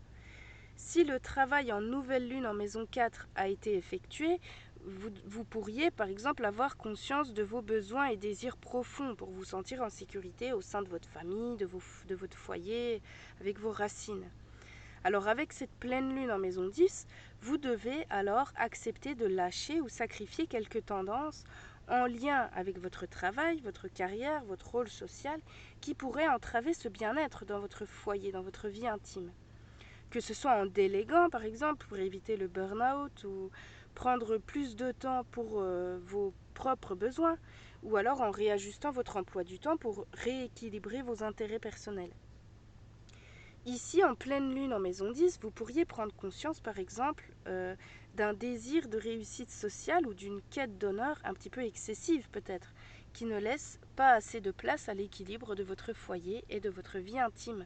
A: Si le travail en nouvelle lune en maison 4 a été effectué, vous pourriez par exemple avoir conscience de vos besoins et désirs profonds pour vous sentir en sécurité au sein de votre famille, de votre foyer, avec vos racines. Alors avec cette pleine lune en maison 10, vous devez alors accepter de lâcher ou sacrifier quelques tendances en lien avec votre travail, votre carrière, votre rôle social, qui pourraient entraver ce bien-être dans votre foyer, dans votre vie intime. Que ce soit en déléguant par exemple pour éviter le burn-out ou prendre plus de temps pour vos propres besoins ou alors en réajustant votre emploi du temps pour rééquilibrer vos intérêts personnels. Ici, en pleine lune en maison 10, vous pourriez prendre conscience par exemple d'un désir de réussite sociale ou d'une quête d'honneur un petit peu excessive peut-être, qui ne laisse pas assez de place à l'équilibre de votre foyer et de votre vie intime.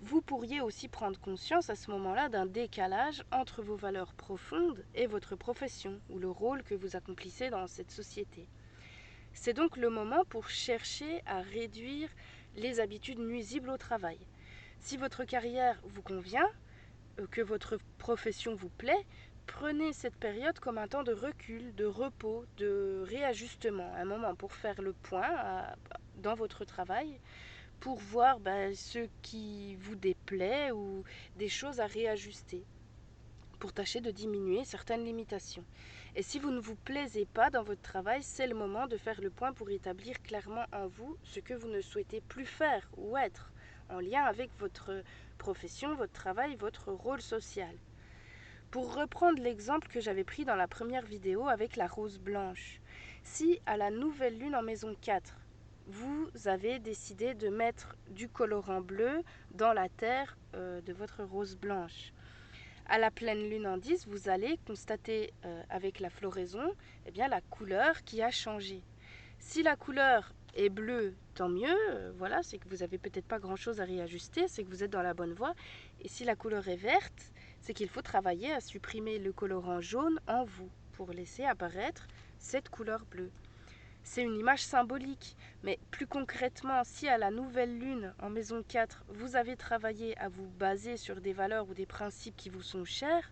A: Vous pourriez aussi prendre conscience à ce moment-là d'un décalage entre vos valeurs profondes et votre profession ou le rôle que vous accomplissez dans cette société. C'est donc le moment pour chercher à réduire les habitudes nuisibles au travail. Si votre carrière vous convient, que votre profession vous plaît, prenez cette période comme un temps de recul, de repos, de réajustement, un moment pour faire le point dans votre travail, pour voir ce qui vous déplaît ou des choses à réajuster, pour tâcher de diminuer certaines limitations. Et si vous ne vous plaisez pas dans votre travail, c'est le moment de faire le point pour établir clairement en vous ce que vous ne souhaitez plus faire ou être, en lien avec votre profession, votre travail, votre rôle social. Pour reprendre l'exemple que j'avais pris dans la première vidéo avec la rose blanche, si à la nouvelle lune en maison 4, vous avez décidé de mettre du colorant bleu dans la terre de votre rose blanche. À la pleine lune en 10, vous allez constater avec la floraison la couleur qui a changé. Si la couleur est bleue, tant mieux, voilà, c'est que vous n'avez peut-être pas grand-chose à réajuster, c'est que vous êtes dans la bonne voie. Et si la couleur est verte, c'est qu'il faut travailler à supprimer le colorant jaune en vous pour laisser apparaître cette couleur bleue. C'est une image symbolique, mais plus concrètement, si à la nouvelle lune en maison 4, vous avez travaillé à vous baser sur des valeurs ou des principes qui vous sont chers,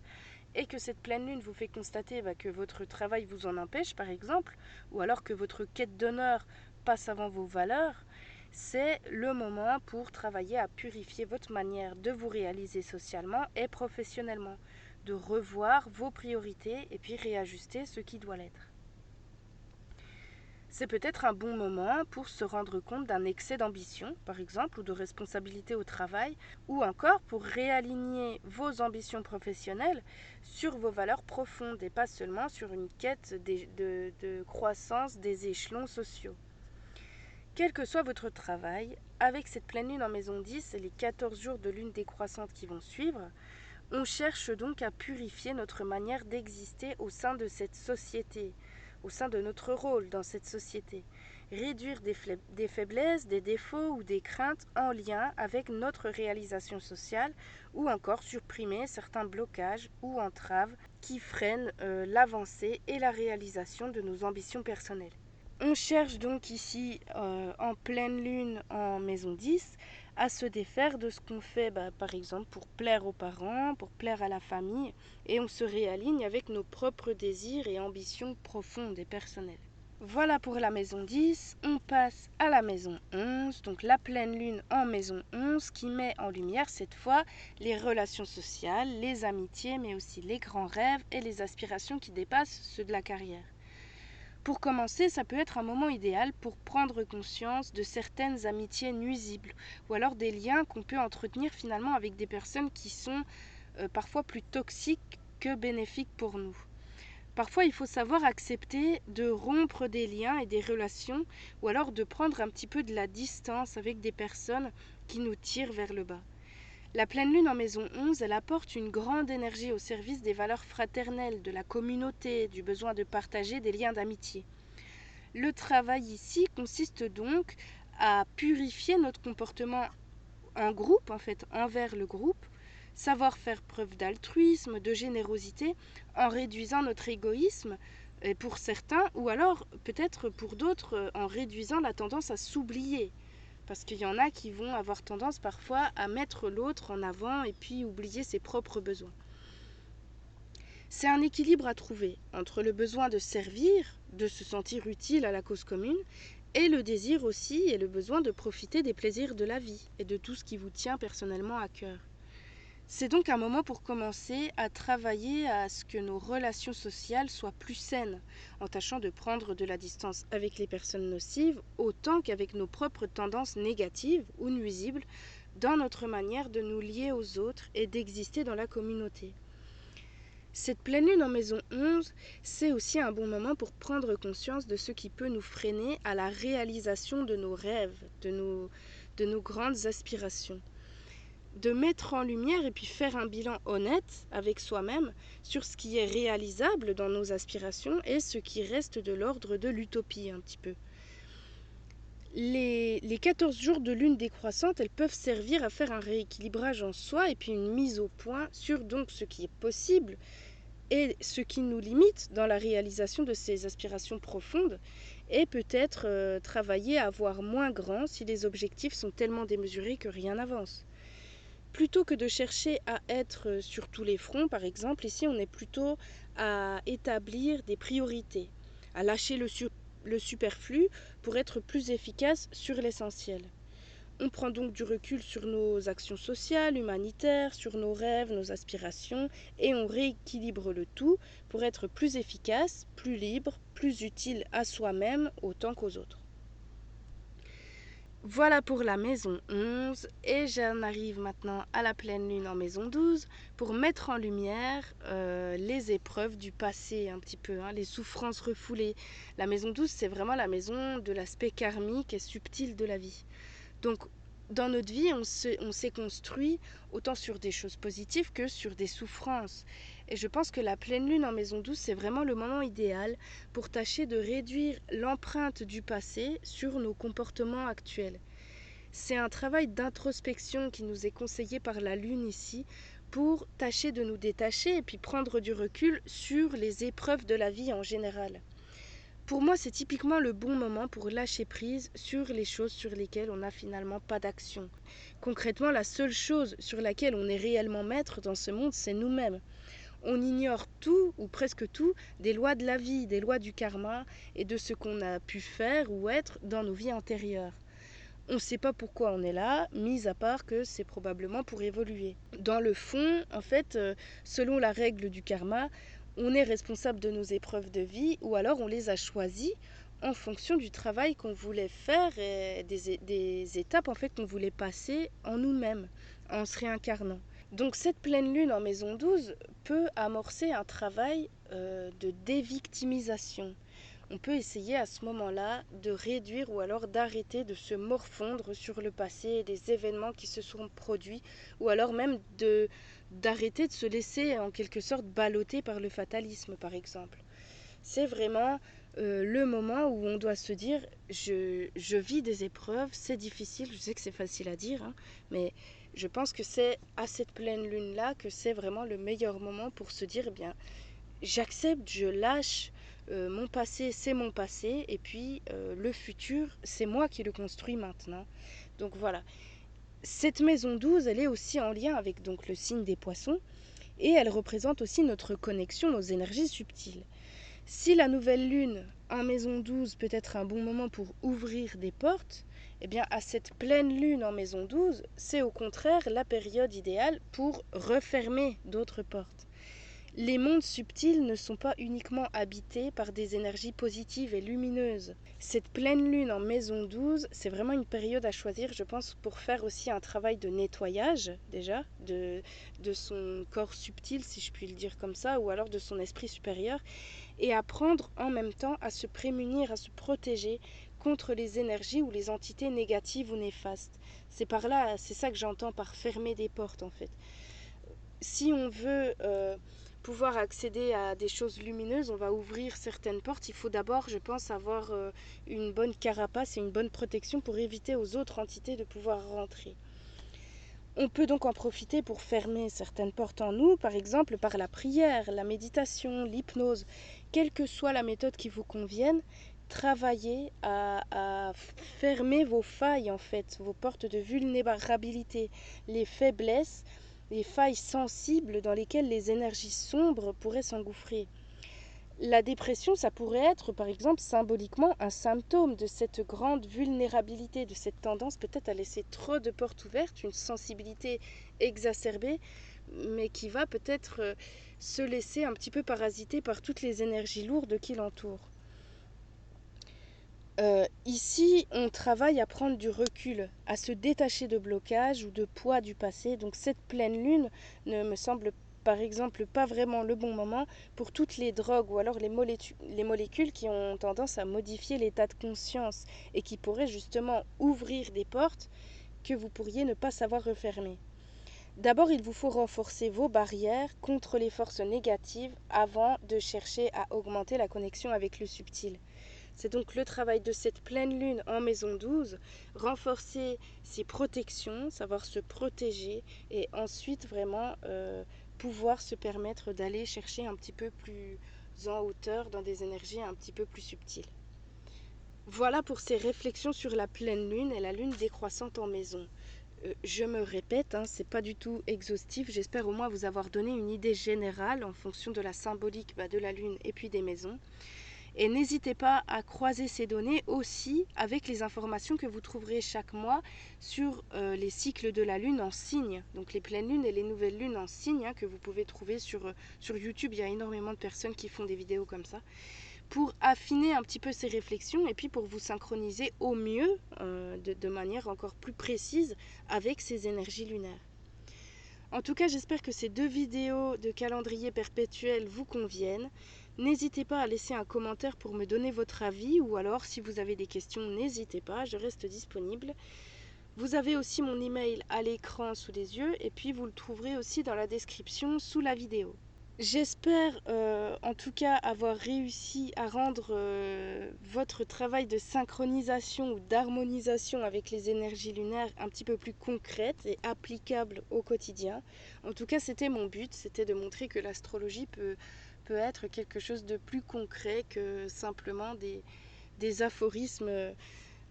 A: et que cette pleine lune vous fait constater que votre travail vous en empêche, par exemple, ou alors que votre quête d'honneur passe avant vos valeurs, c'est le moment pour travailler à purifier votre manière de vous réaliser socialement et professionnellement, de revoir vos priorités et puis réajuster ce qui doit l'être. C'est peut-être un bon moment pour se rendre compte d'un excès d'ambition, par exemple, ou de responsabilité au travail, ou encore pour réaligner vos ambitions professionnelles sur vos valeurs profondes et pas seulement sur une quête de croissance des échelons sociaux. Quel que soit votre travail, avec cette pleine lune en maison 10 et les 14 jours de lune décroissante qui vont suivre, on cherche donc à purifier notre manière d'exister au sein de cette société, au sein de notre rôle dans cette société. Réduire des faiblesses, des défauts ou des craintes en lien avec notre réalisation sociale ou encore supprimer certains blocages ou entraves qui freinent l'avancée et la réalisation de nos ambitions personnelles. On cherche donc ici, en pleine lune en maison 10, à se défaire de ce qu'on fait, par exemple pour plaire aux parents, pour plaire à la famille, et on se réaligne avec nos propres désirs et ambitions profondes et personnelles. Voilà pour la maison 10, on passe à la maison 11, donc la pleine lune en maison 11 qui met en lumière cette fois les relations sociales, les amitiés, mais aussi les grands rêves et les aspirations qui dépassent ceux de la carrière. Pour commencer, ça peut être un moment idéal pour prendre conscience de certaines amitiés nuisibles ou alors des liens qu'on peut entretenir finalement avec des personnes qui sont parfois plus toxiques que bénéfiques pour nous. Parfois, il faut savoir accepter de rompre des liens et des relations ou alors de prendre un petit peu de la distance avec des personnes qui nous tirent vers le bas. La pleine lune en maison 11, elle apporte une grande énergie au service des valeurs fraternelles, de la communauté, du besoin de partager des liens d'amitié. Le travail ici consiste donc à purifier notre comportement en groupe, en fait, envers le groupe, savoir faire preuve d'altruisme, de générosité, en réduisant notre égoïsme pour certains, ou alors peut-être pour d'autres en réduisant la tendance à s'oublier. Parce qu'il y en a qui vont avoir tendance parfois à mettre l'autre en avant et puis oublier ses propres besoins. C'est un équilibre à trouver entre le besoin de servir, de se sentir utile à la cause commune, et le désir aussi et le besoin de profiter des plaisirs de la vie et de tout ce qui vous tient personnellement à cœur. C'est donc un moment pour commencer à travailler à ce que nos relations sociales soient plus saines, en tâchant de prendre de la distance avec les personnes nocives autant qu'avec nos propres tendances négatives ou nuisibles dans notre manière de nous lier aux autres et d'exister dans la communauté. Cette pleine lune en maison 11, c'est aussi un bon moment pour prendre conscience de ce qui peut nous freiner à la réalisation de nos rêves, de nos grandes aspirations. De mettre en lumière et puis faire un bilan honnête avec soi-même sur ce qui est réalisable dans nos aspirations et ce qui reste de l'ordre de l'utopie un petit peu. Les 14 jours de lune décroissante, elles peuvent servir à faire un rééquilibrage en soi et puis une mise au point sur donc ce qui est possible et ce qui nous limite dans la réalisation de ces aspirations profondes et peut-être travailler à voir moins grand si les objectifs sont tellement démesurés que rien n'avance. Plutôt que de chercher à être sur tous les fronts, par exemple, ici on est plutôt à établir des priorités, à lâcher le superflu pour être plus efficace sur l'essentiel. On prend donc du recul sur nos actions sociales, humanitaires, sur nos rêves, nos aspirations, et on rééquilibre le tout pour être plus efficace, plus libre, plus utile à soi-même autant qu'aux autres. Voilà pour la maison 11 et j'en arrive maintenant à la pleine lune en maison 12 pour mettre en lumière les épreuves du passé un petit peu, les souffrances refoulées. La maison 12 c'est vraiment la maison de l'aspect karmique et subtil de la vie. Donc dans notre vie on s'est construit autant sur des choses positives que sur des souffrances. Et je pense que la pleine lune en maison 12 c'est vraiment le moment idéal pour tâcher de réduire l'empreinte du passé sur nos comportements actuels. C'est un travail d'introspection qui nous est conseillé par la lune ici pour tâcher de nous détacher et puis prendre du recul sur les épreuves de la vie en général. Pour moi, c'est typiquement le bon moment pour lâcher prise sur les choses sur lesquelles on n'a finalement pas d'action. Concrètement, la seule chose sur laquelle on est réellement maître dans ce monde, c'est nous-mêmes. On ignore tout, ou presque tout, des lois de la vie, des lois du karma et de ce qu'on a pu faire ou être dans nos vies antérieures. On ne sait pas pourquoi on est là, mis à part que c'est probablement pour évoluer. Dans le fond, en fait, selon la règle du karma, on est responsable de nos épreuves de vie ou alors on les a choisies en fonction du travail qu'on voulait faire et des étapes en fait qu'on voulait passer en nous-mêmes, en se réincarnant. Donc cette pleine lune en maison 12 peut amorcer un travail de dévictimisation. On peut essayer à ce moment-là de réduire ou alors d'arrêter de se morfondre sur le passé et les événements qui se sont produits ou alors même d'arrêter de se laisser en quelque sorte balloter par le fatalisme par exemple. C'est vraiment le moment où on doit se dire je vis des épreuves, c'est difficile, je sais que c'est facile à dire, mais je pense que c'est à cette pleine lune-là que c'est vraiment le meilleur moment pour se dire, eh bien, j'accepte, je lâche, mon passé, c'est mon passé, et puis le futur, c'est moi qui le construis maintenant. Donc voilà, Cette maison 12, elle est aussi en lien avec donc le signe des poissons et elle représente aussi notre connexion aux énergies subtiles. Si la nouvelle lune en maison 12 peut être un bon moment pour ouvrir des portes, eh bien à cette pleine lune en maison 12, c'est au contraire la période idéale pour refermer d'autres portes. Les mondes subtils ne sont pas uniquement habités par des énergies positives et lumineuses. Cette pleine lune en maison 12, c'est vraiment une période à choisir, je pense, pour faire aussi un travail de nettoyage, déjà, de son corps subtil, si je puis le dire comme ça, ou alors de son esprit supérieur, et apprendre en même temps à se prémunir, à se protéger contre les énergies ou les entités négatives ou néfastes. C'est par là, c'est ça que j'entends par fermer des portes, en fait. Si on veut pouvoir accéder à des choses lumineuses, on va ouvrir certaines portes. Il faut d'abord, je pense, avoir une bonne carapace et une bonne protection pour éviter aux autres entités de pouvoir rentrer. On peut donc en profiter pour fermer certaines portes en nous, par exemple par la prière, la méditation, l'hypnose. Quelle que soit la méthode qui vous convienne, travaillez à fermer vos failles, en fait, vos portes de vulnérabilité, les faiblesses, les failles sensibles dans lesquelles les énergies sombres pourraient s'engouffrer. La dépression, ça pourrait être, par exemple, symboliquement un symptôme de cette grande vulnérabilité, de cette tendance peut-être à laisser trop de portes ouvertes, une sensibilité exacerbée, mais qui va peut-être se laisser un petit peu parasiter par toutes les énergies lourdes qui l'entourent. Ici, on travaille à prendre du recul, à se détacher de blocages ou de poids du passé. Donc cette pleine lune ne me semble par exemple pas vraiment le bon moment pour toutes les drogues ou alors les molécules qui ont tendance à modifier l'état de conscience et qui pourraient justement ouvrir des portes que vous pourriez ne pas savoir refermer. D'abord, il vous faut renforcer vos barrières contre les forces négatives avant de chercher à augmenter la connexion avec le subtil. C'est donc le travail de cette pleine lune en maison 12, renforcer ses protections, savoir se protéger et ensuite vraiment pouvoir se permettre d'aller chercher un petit peu plus en hauteur dans des énergies un petit peu plus subtiles. Voilà pour ces réflexions sur la pleine lune et la lune décroissante en maison. Je me répète, hein, c'est pas du tout exhaustif. J'espère au moins vous avoir donné une idée générale en fonction de la symbolique de la lune et puis des maisons. Et n'hésitez pas à croiser ces données aussi avec les informations que vous trouverez chaque mois sur les cycles de la Lune en signes. Donc les pleines lunes et les nouvelles lunes en signes que vous pouvez trouver sur YouTube. Il y a énormément de personnes qui font des vidéos comme ça. Pour affiner un petit peu ces réflexions et puis pour vous synchroniser au mieux, de manière encore plus précise avec ces énergies lunaires. En tout cas, j'espère que ces 2 vidéos de calendrier perpétuel vous conviennent. N'hésitez pas à laisser un commentaire pour me donner votre avis ou alors si vous avez des questions, n'hésitez pas, je reste disponible. Vous avez aussi mon email à l'écran sous les yeux et puis vous le trouverez aussi dans la description sous la vidéo. J'espère en tout cas avoir réussi à rendre votre travail de synchronisation ou d'harmonisation avec les énergies lunaires un petit peu plus concrète et applicable au quotidien. En tout cas, c'était mon but, c'était de montrer que l'astrologie peut être quelque chose de plus concret que simplement des aphorismes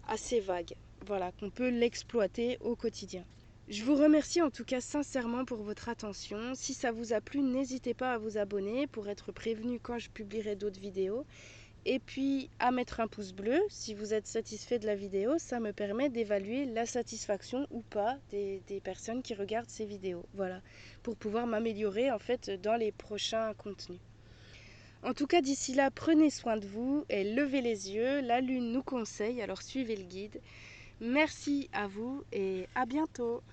A: assez vagues. Voilà, qu'on peut l'exploiter au quotidien. Je vous remercie en tout cas sincèrement pour votre attention. Si ça vous a plu, n'hésitez pas à vous abonner pour être prévenu quand je publierai d'autres vidéos. Et puis à mettre un pouce bleu si vous êtes satisfait de la vidéo. Ça me permet d'évaluer la satisfaction ou pas des personnes qui regardent ces vidéos. Voilà, pour pouvoir m'améliorer en fait dans les prochains contenus. En tout cas, d'ici là, prenez soin de vous et levez les yeux. La lune nous conseille, alors suivez le guide. Merci à vous et à bientôt.